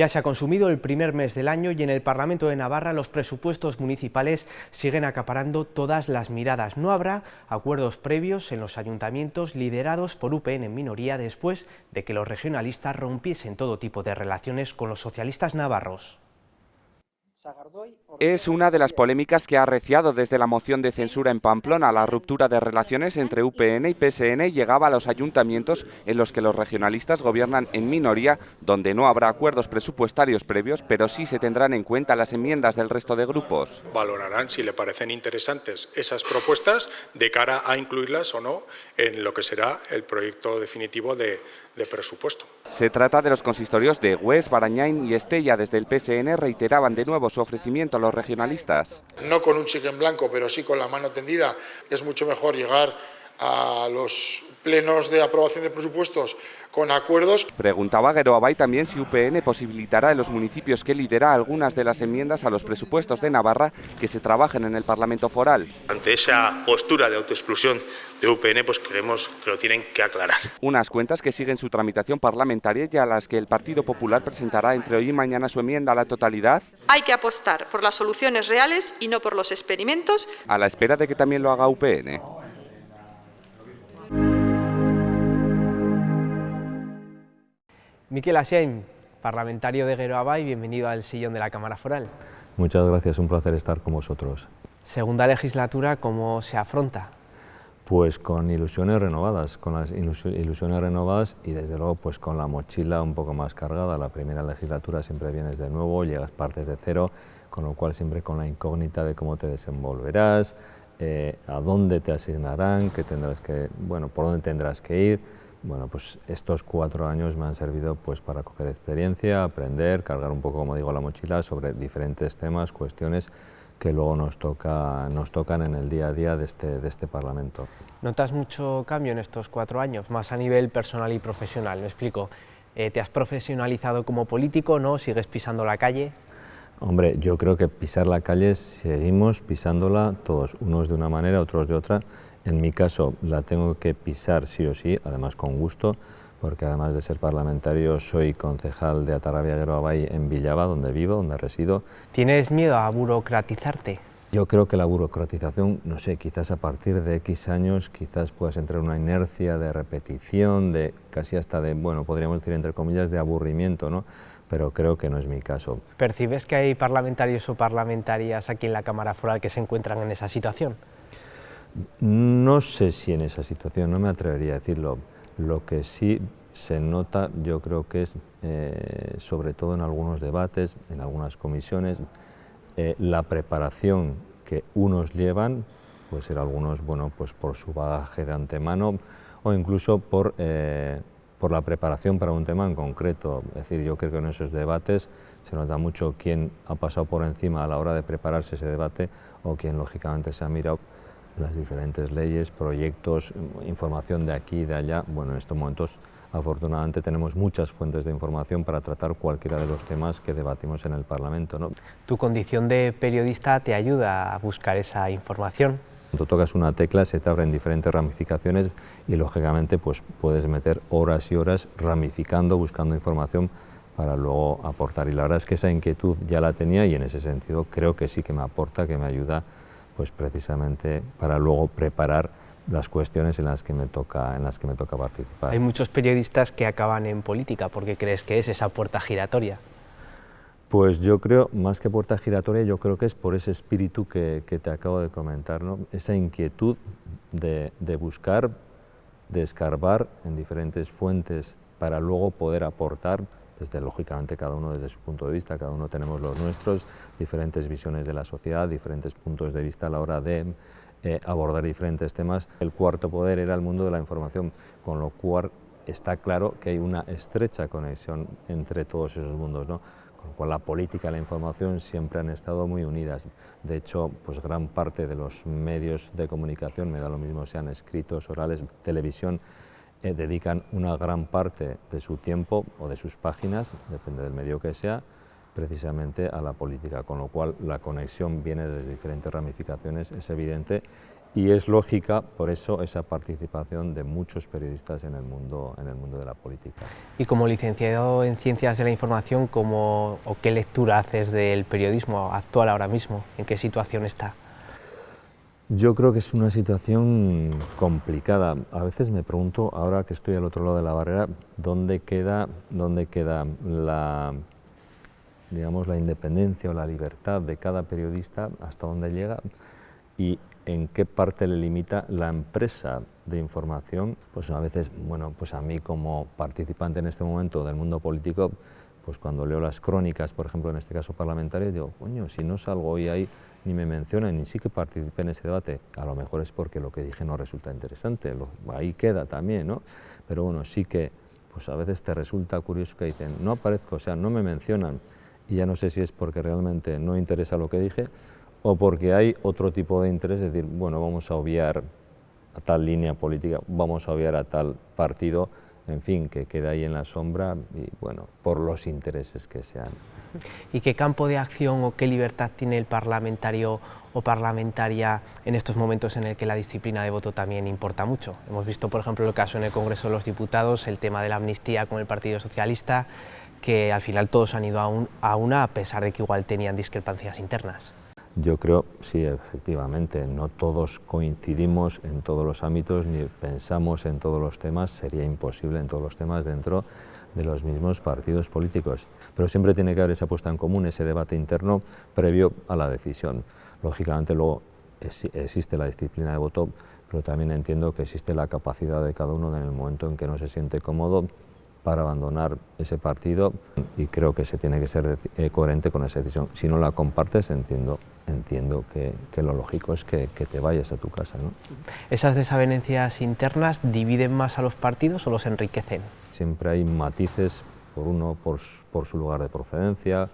Ya se ha consumido el primer mes del año y en el Parlamento de Navarra los presupuestos municipales siguen acaparando todas las miradas. No habrá acuerdos previos en los ayuntamientos liderados por UPN en minoría después de que los regionalistas rompiesen todo tipo de relaciones con los socialistas navarros. Es una de las polémicas que ha arreciado desde la moción de censura en Pamplona. La ruptura de relaciones entre UPN y PSN llegaba a los ayuntamientos en los que los regionalistas gobiernan en minoría, donde no habrá acuerdos presupuestarios previos, pero sí se tendrán en cuenta las enmiendas del resto de grupos. Valorarán si le parecen interesantes esas propuestas de cara a incluirlas o no en lo que será el proyecto definitivo de presupuesto. Se trata de los consistorios de Güés, Barañáin y Estella. Desde el PSN reiteraban de nuevo su ofrecimiento a los regionalistas. No con un cheque en blanco, pero sí con la mano tendida. Es mucho mejor llegar a los plenos de aprobación de presupuestos con acuerdos. Preguntaba Geroabay también si UPN posibilitará en los municipios que lidera algunas de las enmiendas a los presupuestos de Navarra que se trabajen en el Parlamento foral. Ante esa postura de autoexclusión de UPN, pues creemos que lo tienen que aclarar. Unas cuentas que siguen su tramitación parlamentaria y a las que el Partido Popular presentará entre hoy y mañana su enmienda a la totalidad. Hay que apostar por las soluciones reales y no por los experimentos. A la espera de que también lo haga UPN. Miquel Asiem, parlamentario de Geroabay, bienvenido al sillón de la Cámara Foral. Muchas gracias, un placer estar con vosotros. Segunda legislatura, ¿cómo se afronta? Pues con ilusiones renovadas, y desde luego pues con la mochila un poco más cargada. La primera legislatura siempre vienes de nuevo, llegas partes de cero, con lo cual siempre con la incógnita de cómo te desenvolverás, a dónde te asignarán, por dónde tendrás que ir. Bueno, pues estos 4 años me han servido pues para coger experiencia, aprender, cargar un poco, como digo, la mochila sobre diferentes temas, cuestiones que luego nos tocan en el día a día de este Parlamento. ¿Notas mucho cambio en estos 4 años, más a nivel personal y profesional? Me explico, ¿te has profesionalizado como político, no? ¿Sigues pisando la calle? Hombre, yo creo que pisar la calle seguimos pisándola todos, unos de una manera, otros de otra. En mi caso la tengo que pisar sí o sí, además con gusto, porque además de ser parlamentario soy concejal de Atarrabia Geroabay en Villaba, donde vivo, donde resido. ¿Tienes miedo a burocratizarte? Yo creo que la burocratización, no sé, quizás a partir de X años, quizás puedas entrar en una inercia de repetición, de casi hasta de, bueno, podríamos decir entre comillas, de aburrimiento, ¿no? Pero creo que no es mi caso. ¿Percibes que hay parlamentarios o parlamentarias aquí en la Cámara Foral que se encuentran en esa situación? No sé si en esa situación, no me atrevería a decirlo. Lo que sí se nota, yo creo que es, sobre todo en algunos debates, en algunas comisiones, la preparación que unos llevan, puede ser algunos, bueno, pues por su bagaje de antemano o incluso por la preparación para un tema en concreto. Es decir, yo creo que en esos debates se nota mucho quién ha pasado por encima a la hora de prepararse ese debate o quién lógicamente se ha mirado las diferentes leyes, proyectos, información de aquí y de allá. Bueno, en estos momentos afortunadamente tenemos muchas fuentes de información para tratar cualquiera de los temas que debatimos en el Parlamento, ¿no? Tu condición de periodista te ayuda a buscar esa información. Cuando tocas una tecla se te abren diferentes ramificaciones y lógicamente pues puedes meter horas y horas ramificando, buscando información para luego aportar. Y la verdad es que esa inquietud ya la tenía y en ese sentido creo que sí que me aporta, que me ayuda pues precisamente para luego preparar las cuestiones en las que me toca participar. Hay muchos periodistas que acaban en política. ¿Por qué crees que es esa puerta giratoria? Pues yo creo, más que puerta giratoria, yo creo que es por ese espíritu que te acabo de comentar, ¿no? Esa inquietud de buscar, de escarbar en diferentes fuentes para luego poder aportar, desde lógicamente cada uno desde su punto de vista, cada uno tenemos los nuestros, diferentes visiones de la sociedad, diferentes puntos de vista a la hora de abordar diferentes temas. El cuarto poder era el mundo de la información, con lo cual está claro que hay una estrecha conexión entre todos esos mundos, ¿no? Con lo cual la política y la información siempre han estado muy unidas. De hecho, pues gran parte de los medios de comunicación, me da lo mismo sean escritos, orales, televisión, dedican una gran parte de su tiempo o de sus páginas, depende del medio que sea, precisamente a la política, con lo cual la conexión viene desde diferentes ramificaciones, es evidente, y es lógica, por eso, esa participación de muchos periodistas en el mundo de la política. Y como licenciado en Ciencias de la Información, ¿qué lectura haces del periodismo actual ahora mismo? ¿En qué situación está? Yo creo que es una situación complicada. A veces me pregunto, ahora que estoy al otro lado de la barrera, ¿dónde queda la, digamos, la independencia o la libertad de cada periodista, hasta dónde llega y en qué parte le limita la empresa de información? Pues a veces, bueno, pues a mí como participante en este momento del mundo político, pues cuando leo las crónicas, por ejemplo, en este caso parlamentarias, digo, coño, si no salgo hoy ahí, ni me mencionan, ni sí que participé en ese debate, a lo mejor es porque lo que dije no resulta interesante, ahí queda también, ¿no? Pero bueno, sí que, pues a veces te resulta curioso que dicen, no aparezco, o sea, no me mencionan, y ya no sé si es porque realmente no interesa lo que dije, o porque hay otro tipo de interés, es decir, bueno, vamos a obviar a tal línea política, vamos a obviar a tal partido, en fin, que queda ahí en la sombra, y bueno, por los intereses que sean. ¿Y qué campo de acción o qué libertad tiene el parlamentario o parlamentaria en estos momentos en el que la disciplina de voto también importa mucho? Hemos visto, por ejemplo, el caso en el Congreso de los Diputados, el tema de la amnistía con el Partido Socialista, que al final todos han ido a una, a pesar de que igual tenían discrepancias internas. Yo creo, sí, efectivamente, no todos coincidimos en todos los ámbitos ni pensamos en todos los temas, sería imposible en todos los temas dentro de los mismos partidos políticos, pero siempre tiene que haber esa puesta en común, ese debate interno previo a la decisión. Lógicamente luego existe la disciplina de voto, pero también entiendo que existe la capacidad de cada uno en el momento en que no se siente cómodo para abandonar ese partido, y creo que se tiene que ser coherente con esa decisión. Si no la compartes, entiendo que lo lógico es que te vayas a tu casa, ¿no? ¿Esas desavenencias internas dividen más a los partidos o los enriquecen? Siempre hay matices, por su lugar de procedencia,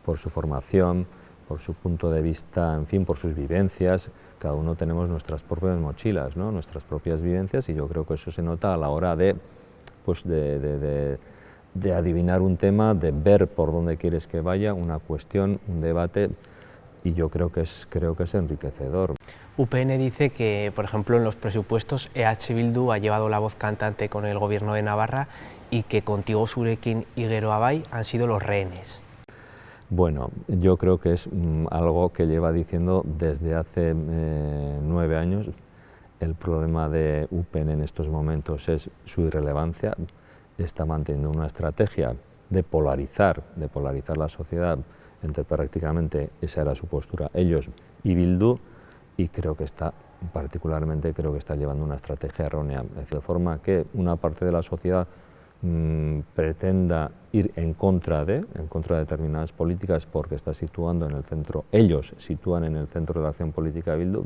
por su formación, por su punto de vista, en fin, por sus vivencias. Cada uno tenemos nuestras propias mochilas, ¿no? Nuestras propias vivencias, y yo creo que eso se nota a la hora de adivinar un tema, de ver por dónde quieres que vaya, una cuestión, un debate, y yo creo que es enriquecedor. UPN dice que, por ejemplo, en los presupuestos EH Bildu ha llevado la voz cantante con el Gobierno de Navarra y que contigo Zurekin y Geroabai han sido los rehenes. Bueno, yo creo que es algo que lleva diciendo desde hace 9 años. El problema de UPN en estos momentos es su irrelevancia. Está manteniendo una estrategia de polarizar la sociedad entre, prácticamente, esa era su postura, ellos y Bildu, y creo que está llevando una estrategia errónea, de forma que una parte de la sociedad pretenda ir en contra de determinadas políticas porque está situando en el centro, ellos sitúan en el centro de la acción política a Bildu,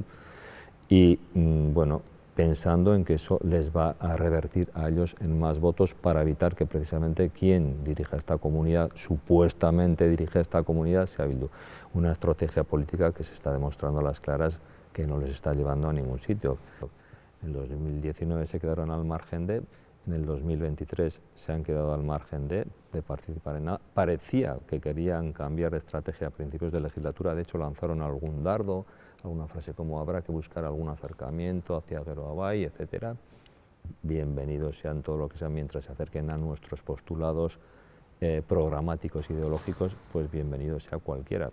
y bueno, pensando en que eso les va a revertir a ellos en más votos para evitar que precisamente quien dirija esta comunidad, supuestamente dirige esta comunidad, sea Bildu. Una estrategia política que se está demostrando a las claras que no les está llevando a ningún sitio. En el 2019 se quedaron al margen de, en el 2023 se han quedado al margen de participar en nada. Parecía que querían cambiar de estrategia a principios de legislatura, de hecho lanzaron algún dardo, alguna frase como habrá que buscar algún acercamiento hacia Geroabai, etcétera. Bienvenidos sean todo lo que sean mientras se acerquen a nuestros postulados programáticos, ideológicos, pues bienvenido sea cualquiera.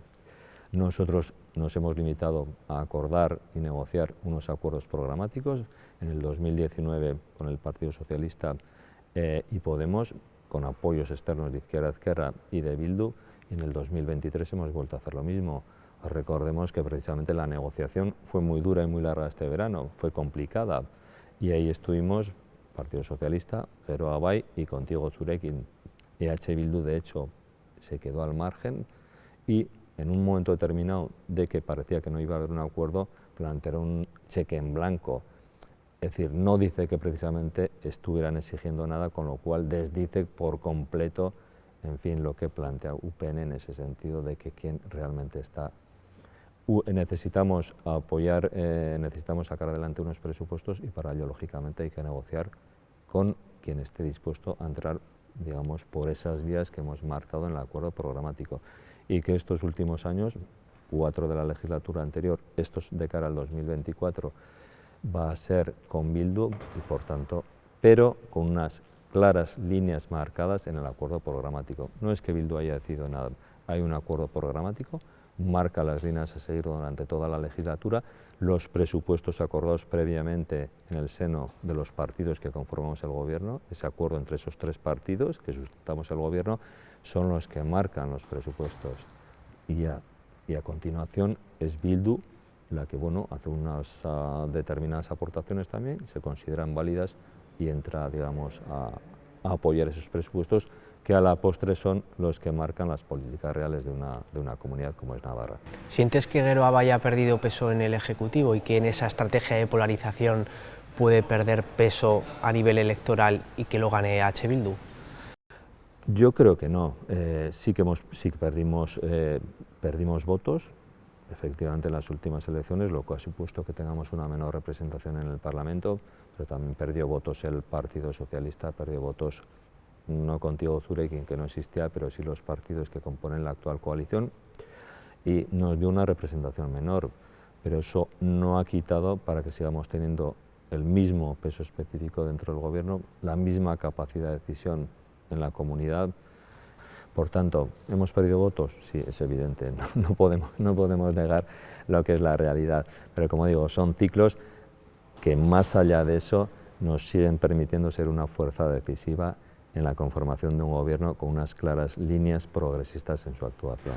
Nosotros nos hemos limitado a acordar y negociar unos acuerdos programáticos en el 2019 con el Partido Socialista y Podemos, con apoyos externos de Izquierda Ezkerra y de Bildu, y en el 2023 hemos vuelto a hacer lo mismo. Recordemos que precisamente la negociación fue muy dura y muy larga este verano, fue complicada, y ahí estuvimos, Partido Socialista, Geroabai y contigo Zurekin. EH Bildu, de hecho, se quedó al margen y en un momento determinado de que parecía que no iba a haber un acuerdo, planteó un cheque en blanco. Es decir, no dice que precisamente estuvieran exigiendo nada, con lo cual desdice por completo, en fin, lo que plantea UPN en ese sentido de que quien realmente está... Necesitamos apoyar, necesitamos sacar adelante unos presupuestos, y para ello, lógicamente, hay que negociar con quien esté dispuesto a entrar digamos, por esas vías que hemos marcado en el acuerdo programático, y que estos últimos años, 4 de la legislatura anterior, estos de cara al 2024, va a ser con Bildu, y por tanto, pero con unas claras líneas marcadas en el acuerdo programático. No es que Bildu haya decidido nada, hay un acuerdo programático, marca las líneas a seguir durante toda la legislatura, los presupuestos acordados previamente en el seno de los partidos que conformamos el gobierno, ese acuerdo entre esos 3 partidos que sustentamos el gobierno, son los que marcan los presupuestos. Y a continuación es Bildu la que, bueno, hace unas determinadas aportaciones también, se consideran válidas y entra, digamos, a apoyar esos presupuestos que a la postre son los que marcan las políticas reales de una comunidad como es Navarra. ¿Sientes que Geroa haya perdido peso en el Ejecutivo y que en esa estrategia de polarización puede perder peso a nivel electoral y que lo gane H. Bildu? Yo creo que no. Sí que perdimos votos, efectivamente, en las últimas elecciones, lo que ha supuesto que tengamos una menor representación en el Parlamento, pero también perdió votos el Partido Socialista, perdió votos no contigo, Zurekin, que no existía, pero sí los partidos que componen la actual coalición, y nos dio una representación menor, pero eso no ha quitado para que sigamos teniendo el mismo peso específico dentro del gobierno, la misma capacidad de decisión en la comunidad. Por tanto, ¿hemos perdido votos? Sí, es evidente, no podemos negar lo que es la realidad, pero como digo, son ciclos que más allá de eso nos siguen permitiendo ser una fuerza decisiva en la conformación de un gobierno con unas claras líneas progresistas en su actuación.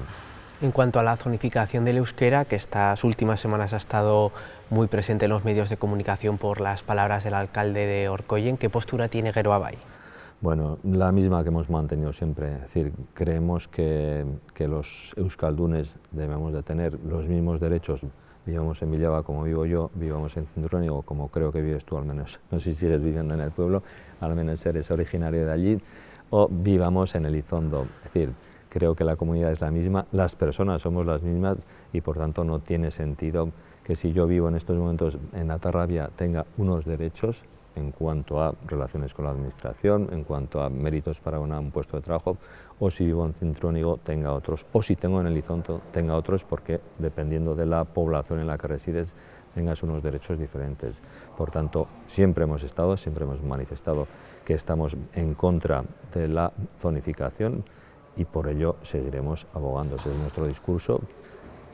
En cuanto a la zonificación del euskera, que estas últimas semanas ha estado muy presente en los medios de comunicación por las palabras del alcalde de Orkoien, ¿qué postura tiene Geroa Bai? Bueno, la misma que hemos mantenido siempre, es decir, creemos que los euskaldunes debemos de tener los mismos derechos, vivamos en Villava como vivo yo, vivamos en Zintruénigo como creo que vives tú al menos, no sé si sigues viviendo en el pueblo, al menos eres originario de allí, o vivamos en Elizondo, es decir, creo que la comunidad es la misma, las personas somos las mismas y por tanto no tiene sentido que si yo vivo en estos momentos en Atarrabia tenga unos derechos en cuanto a relaciones con la administración, en cuanto a méritos para un puesto de trabajo, o si vivo en Zintruénigo tenga otros, o si tengo en Elizondo tenga otros, porque dependiendo de la población en la que resides tengas unos derechos diferentes. Por tanto, siempre hemos manifestado que estamos en contra de la zonificación y por ello seguiremos abogando. Ese es nuestro discurso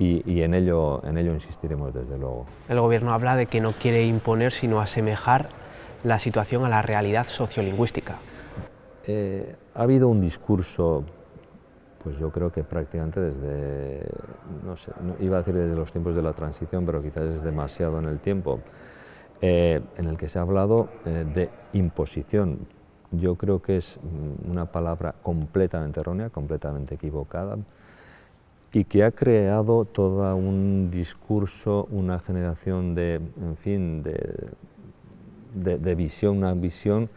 y en ello insistiremos desde luego. El Gobierno habla de que no quiere imponer sino asemejar la situación a la realidad sociolingüística. Ha habido un discurso, pues yo creo que prácticamente desde, no sé, iba a decir desde los tiempos de la transición, pero quizás es demasiado en el tiempo, en el que se ha hablado de imposición. Yo creo que es una palabra completamente errónea, completamente equivocada, y que ha creado todo un discurso, una generación de, en fin, de visión, una visión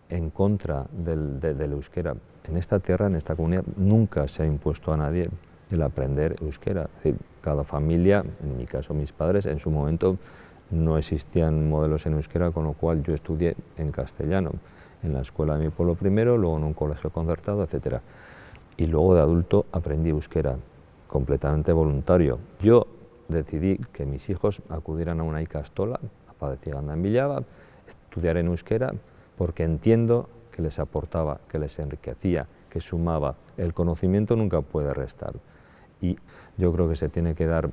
en contra del euskera. En esta tierra, en esta comunidad, nunca se ha impuesto a nadie el aprender euskera. Es decir, cada familia, en mi caso mis padres, en su momento no existían modelos en euskera, con lo cual yo estudié en castellano, en la escuela de mi pueblo primero, luego en un colegio concertado, etc. Y luego de adulto aprendí euskera, completamente voluntario. Yo decidí que mis hijos acudieran a una ikastola, a Padeciganda en Villava, estudiar en euskera, porque entiendo que les aportaba, que les enriquecía, que sumaba. El conocimiento nunca puede restar. Y yo creo que se tiene que dar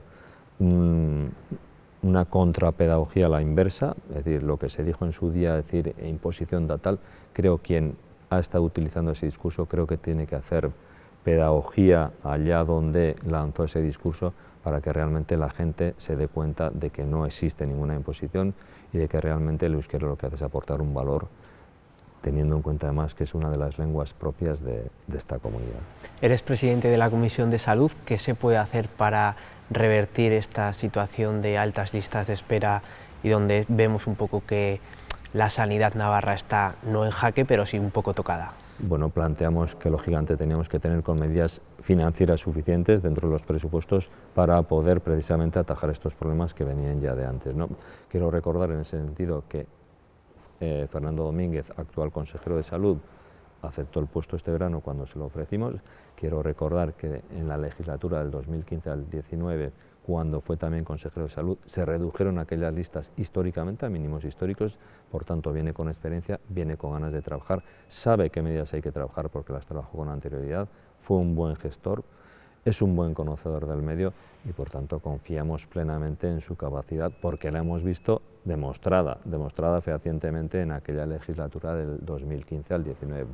una contrapedagogía a la inversa, es decir, lo que se dijo en su día, es decir, imposición tal, creo quien ha estado utilizando ese discurso, creo que tiene que hacer pedagogía allá donde lanzó ese discurso para que realmente la gente se dé cuenta de que no existe ninguna imposición y de que realmente el euskera lo que hace es aportar un valor, teniendo en cuenta además que es una de las lenguas propias de esta comunidad. Eres presidente de la Comisión de Salud. ¿Qué se puede hacer para revertir esta situación de altas listas de espera y donde vemos un poco que la sanidad navarra está no en jaque, pero sí un poco tocada? Bueno, planteamos que lógicamente teníamos que tener con medidas financieras suficientes dentro de los presupuestos para poder precisamente atajar estos problemas que venían ya de antes, ¿no? Quiero recordar en ese sentido que Fernando Domínguez, actual consejero de Salud, aceptó el puesto este verano cuando se lo ofrecimos. Quiero recordar que en la legislatura del 2015 al 19, cuando fue también consejero de Salud, se redujeron aquellas listas históricamente a mínimos históricos, por tanto viene con experiencia, viene con ganas de trabajar, sabe qué medidas hay que trabajar porque las trabajó con anterioridad, fue un buen gestor, es un buen conocedor del medio y por tanto confiamos plenamente en su capacidad porque la hemos visto demostrada fehacientemente en aquella legislatura del 2015 al 19.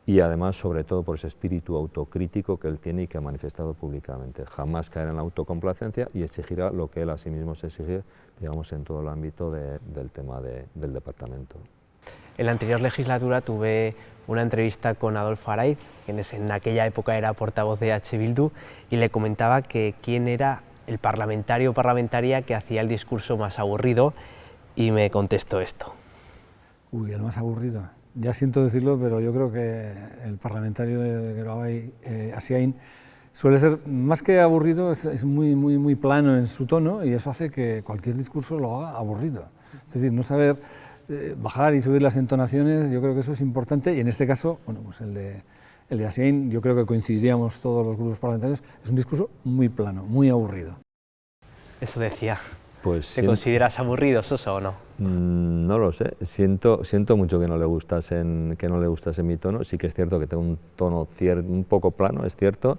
Y además, sobre todo, por ese espíritu autocrítico que él tiene y que ha manifestado públicamente. Jamás caer en la autocomplacencia y exigirá lo que él a sí mismo se exige, digamos, en todo el ámbito del tema del departamento. En la anterior legislatura tuve una entrevista con Adolfo Araiz, quien en aquella época era portavoz de H. Bildu, y le comentaba que quién era el parlamentario o parlamentaria que hacía el discurso más aburrido, y me contestó esto. Uy, el más aburrido. Ya siento decirlo, pero yo creo que el parlamentario de Geroabay, Asiain, suele ser, más que aburrido, es muy plano en su tono y eso hace que cualquier discurso lo haga aburrido. Es decir, no saber bajar y subir las entonaciones, yo creo que eso es importante y en este caso, bueno, pues el de Asiain, yo creo que coincidiríamos todos los grupos parlamentarios, es un discurso muy plano, muy aburrido. Eso decía. Pues ¿Te consideras aburrido, Sosa, o no? No lo sé, siento mucho que no le gustase mi tono. Sí que es cierto que tengo un tono un poco plano, es cierto,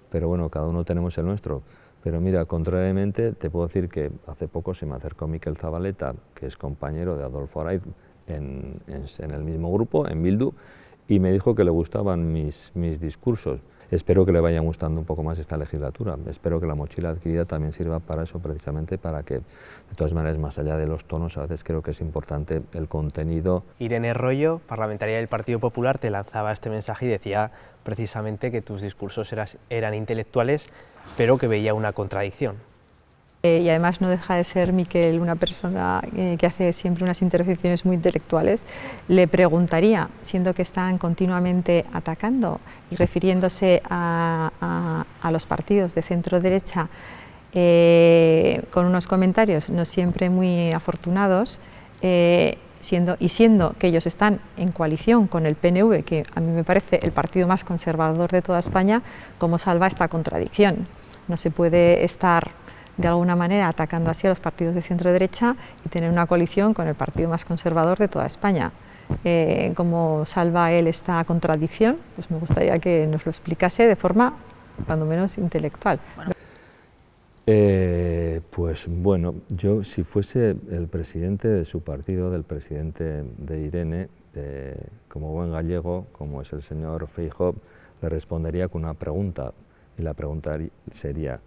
pero bueno, cada uno tenemos el nuestro. Pero mira, contrariamente, te puedo decir que hace poco se me acercó Miquel Zabaleta, que es compañero de Adolfo Araiz en el mismo grupo, en Bildu, y me dijo que le gustaban mis discursos. Espero que le vaya gustando un poco más esta legislatura. Espero que la mochila adquirida también sirva para eso, precisamente para que, de todas maneras, más allá de los tonos, a veces creo que es importante el contenido. Irene Royo, parlamentaria del Partido Popular, te lanzaba este mensaje y decía precisamente que tus discursos eran intelectuales, pero que veía una contradicción. Y además no deja de ser Miquel una persona que hace siempre unas intervenciones muy intelectuales. Le preguntaría, siendo que están continuamente atacando y refiriéndose a los partidos de centro-derecha con unos comentarios no siempre muy afortunados, siendo que ellos están en coalición con el PNV, que a mí me parece el partido más conservador de toda España, ¿cómo salva esta contradicción? No se puede estar de alguna manera atacando así a los partidos de centro-derecha y tener una coalición con el partido más conservador de toda España. ¿Cómo salva él esta contradicción? Pues me gustaría que nos lo explicase de forma, cuando menos, intelectual. Pues bueno, yo si fuese el presidente de su partido, del presidente de Irene, como buen gallego, como es el señor Feijóo, le respondería con una pregunta, y la pregunta sería: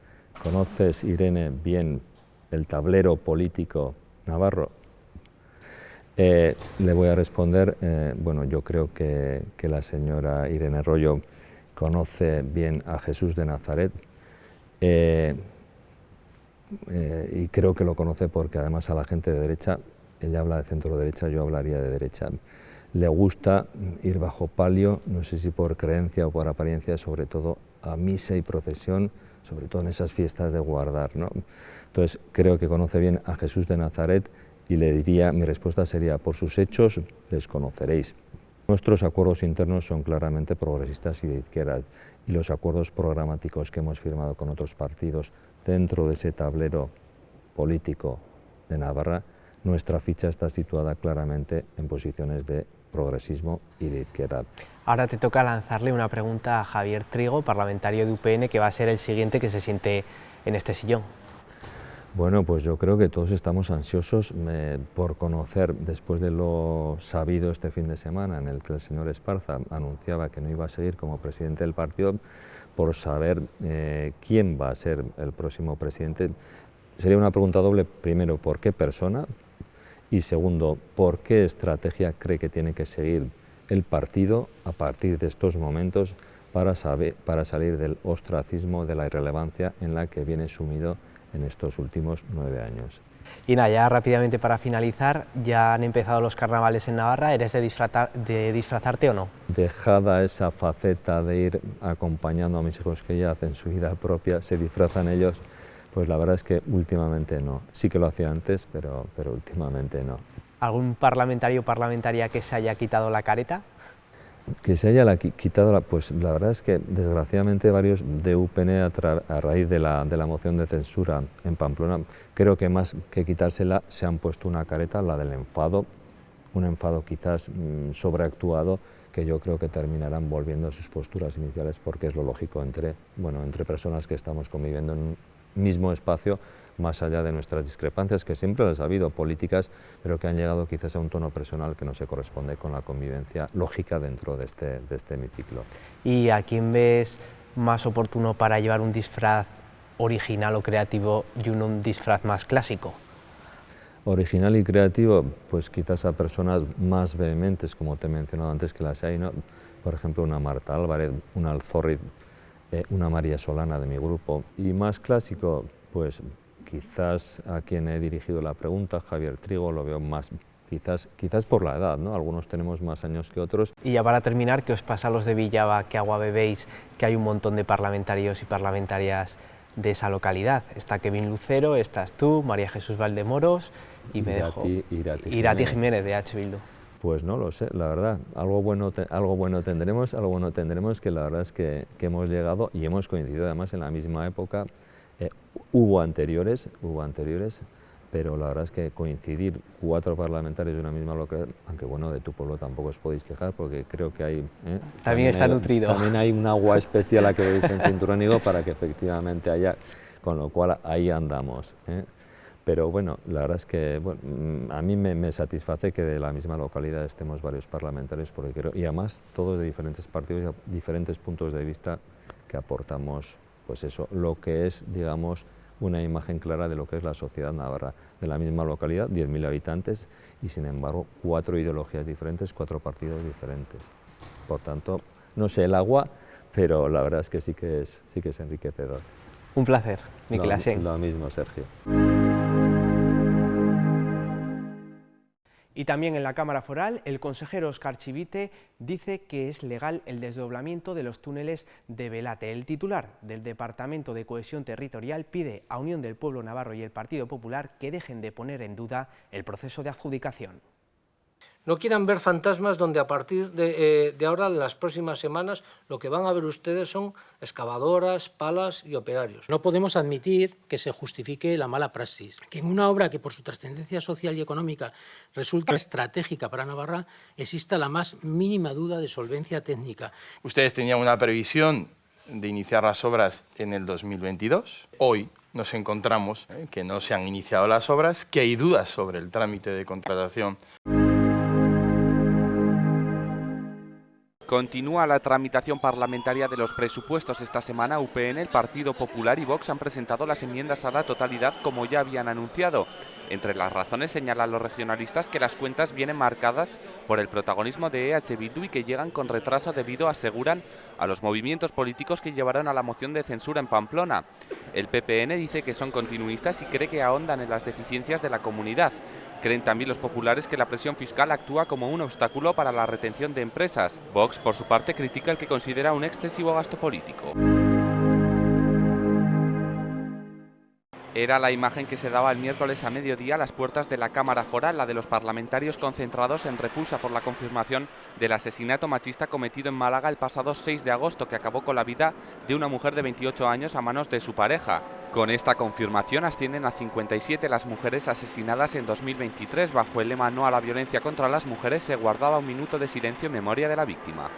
¿conoces, Irene, bien el tablero político navarro? Le voy a responder, bueno, yo creo que la señora Irene Royo conoce bien a Jesús de Nazaret y creo que lo conoce porque además a la gente de derecha, ella habla de centro derecha, yo hablaría de derecha, le gusta ir bajo palio, no sé si por creencia o por apariencia, sobre todo a misa y procesión, sobre todo en esas fiestas de guardar, ¿no? Entonces creo que conoce bien a Jesús de Nazaret y le diría, mi respuesta sería: por sus hechos les conoceréis. Nuestros acuerdos internos son claramente progresistas y de izquierda, y los acuerdos programáticos que hemos firmado con otros partidos dentro de ese tablero político de Navarra, nuestra ficha está situada claramente en posiciones de progresismo y de izquierda. Ahora te toca lanzarle una pregunta a Javier Trigo, parlamentario de UPN, que va a ser el siguiente que se siente en este sillón. Bueno, pues yo creo que todos estamos ansiosos por conocer, después de lo sabido este fin de semana, en el que el señor Esparza anunciaba que no iba a seguir como presidente del partido, por saber quién va a ser el próximo presidente. Sería una pregunta doble: primero, ¿por qué persona? Y segundo, ¿por qué estrategia cree que tiene que seguir el partido a partir de estos momentos para salir del ostracismo, de la irrelevancia en la que viene sumido en estos últimos 9 años? Y nada, ya rápidamente para finalizar, ya han empezado los carnavales en Navarra. ¿Eres de disfrazarte o no? Dejada esa faceta de ir acompañando a mis hijos que ya hacen su vida propia, se disfrazan ellos, pues la verdad es que últimamente no. Sí que lo hacía antes, pero últimamente no. ¿Algún parlamentario o parlamentaria que se haya quitado la careta? Que se haya quitado, pues la verdad es que desgraciadamente varios de UPN a raíz de la moción de censura en Pamplona, creo que más que quitársela se han puesto una careta, la del enfado, un enfado quizás sobreactuado, que yo creo que terminarán volviendo a sus posturas iniciales, porque es lo lógico entre personas que estamos conviviendo en un mismo espacio, más allá de nuestras discrepancias, que siempre las ha habido, políticas, pero que han llegado quizás a un tono personal que no se corresponde con la convivencia lógica dentro de este hemiciclo. ¿Y a quién ves más oportuno para llevar un disfraz original o creativo y un disfraz más clásico? Original y creativo, pues quizás a personas más vehementes, como te he mencionado antes, que las hay, ¿no? Por ejemplo, una Marta Álvarez, una Alzorriz, una María Solana de mi grupo. Y más clásico, pues quizás a quien he dirigido la pregunta, Javier Trigo, lo veo más, quizás por la edad, ¿no? Algunos tenemos más años que otros. Y ya para terminar, ¿qué os pasa a los de Villava? ¿Qué agua bebéis? Que hay un montón de parlamentarios y parlamentarias de esa localidad. Está Kevin Lucero, estás tú, María Jesús Valdemoros y me dejo Irati Jiménez de H. Bildu. Pues no lo sé, la verdad, algo bueno tendremos, que la verdad es que hemos llegado y hemos coincidido además en la misma época. Hubo anteriores, pero la verdad es que coincidir 4 parlamentarios de una misma localidad, aunque bueno, de tu pueblo tampoco os podéis quejar, porque creo que hay... También está nutrido. También hay un agua especial a que veis en Cinturrónigo para que efectivamente haya, con lo cual ahí andamos. Pero bueno, la verdad es que bueno, a mí me satisface que de la misma localidad estemos varios parlamentarios, porque creo, y además todos de diferentes partidos y diferentes puntos de vista que aportamos, pues eso, lo que es, digamos, una imagen clara de lo que es la sociedad navarra, de la misma localidad, 10.000 habitantes, y sin embargo 4 ideologías diferentes, 4 partidos diferentes. Por tanto, no sé el agua, pero la verdad es que sí que es enriquecedor. Un placer, Miquel Asén. Lo mismo, Sergio. Y también en la Cámara Foral, el consejero Óscar Chivite dice que es legal el desdoblamiento de los túneles de Velate. El titular del Departamento de Cohesión Territorial pide a Unión del Pueblo Navarro y el Partido Popular que dejen de poner en duda el proceso de adjudicación. No quieran ver fantasmas donde a partir de ahora, en las próximas semanas, lo que van a ver ustedes son excavadoras, palas y operarios. No podemos admitir que se justifique la mala praxis, que en una obra que por su trascendencia social y económica resulta estratégica para Navarra, exista la más mínima duda de solvencia técnica. Ustedes tenían una previsión de iniciar las obras en el 2022. Hoy nos encontramos que no se han iniciado las obras, que hay dudas sobre el trámite de contratación. Continúa la tramitación parlamentaria de los presupuestos. Esta semana UPN, el Partido Popular y Vox han presentado las enmiendas a la totalidad como ya habían anunciado. Entre las razones señalan los regionalistas que las cuentas vienen marcadas por el protagonismo de EH Bildu y que llegan con retraso debido, aseguran, a los movimientos políticos que llevaron a la moción de censura en Pamplona. El PPN dice que son continuistas y cree que ahondan en las deficiencias de la comunidad. Creen también los populares que la presión fiscal actúa como un obstáculo para la retención de empresas. Vox, por su parte, critica el que considera un excesivo gasto político. Era la imagen que se daba el miércoles a mediodía a las puertas de la Cámara Foral, la de los parlamentarios concentrados en repulsa por la confirmación del asesinato machista cometido en Málaga el pasado 6 de agosto, que acabó con la vida de una mujer de 28 años a manos de su pareja. Con esta confirmación ascienden a 57 las mujeres asesinadas en 2023. Bajo el lema "No a la violencia contra las mujeres" se guardaba un minuto de silencio en memoria de la víctima.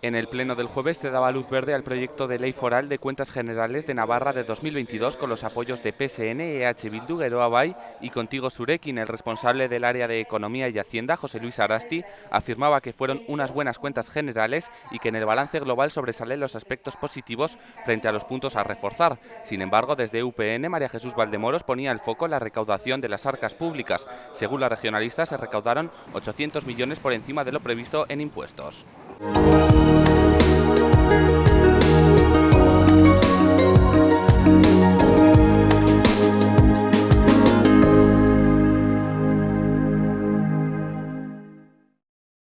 En el pleno del jueves se daba luz verde al proyecto de ley foral de cuentas generales de Navarra de 2022 con los apoyos de PSN, EH Bildu, Geroa Bai y Contigo Zurekin. El responsable del área de Economía y Hacienda, José Luis Arasti, afirmaba que fueron unas buenas cuentas generales y que en el balance global sobresalen los aspectos positivos frente a los puntos a reforzar. Sin embargo, desde UPN, María Jesús Valdemoros ponía el foco en la recaudación de las arcas públicas. Según la regionalista, se recaudaron 800 millones por encima de lo previsto en impuestos.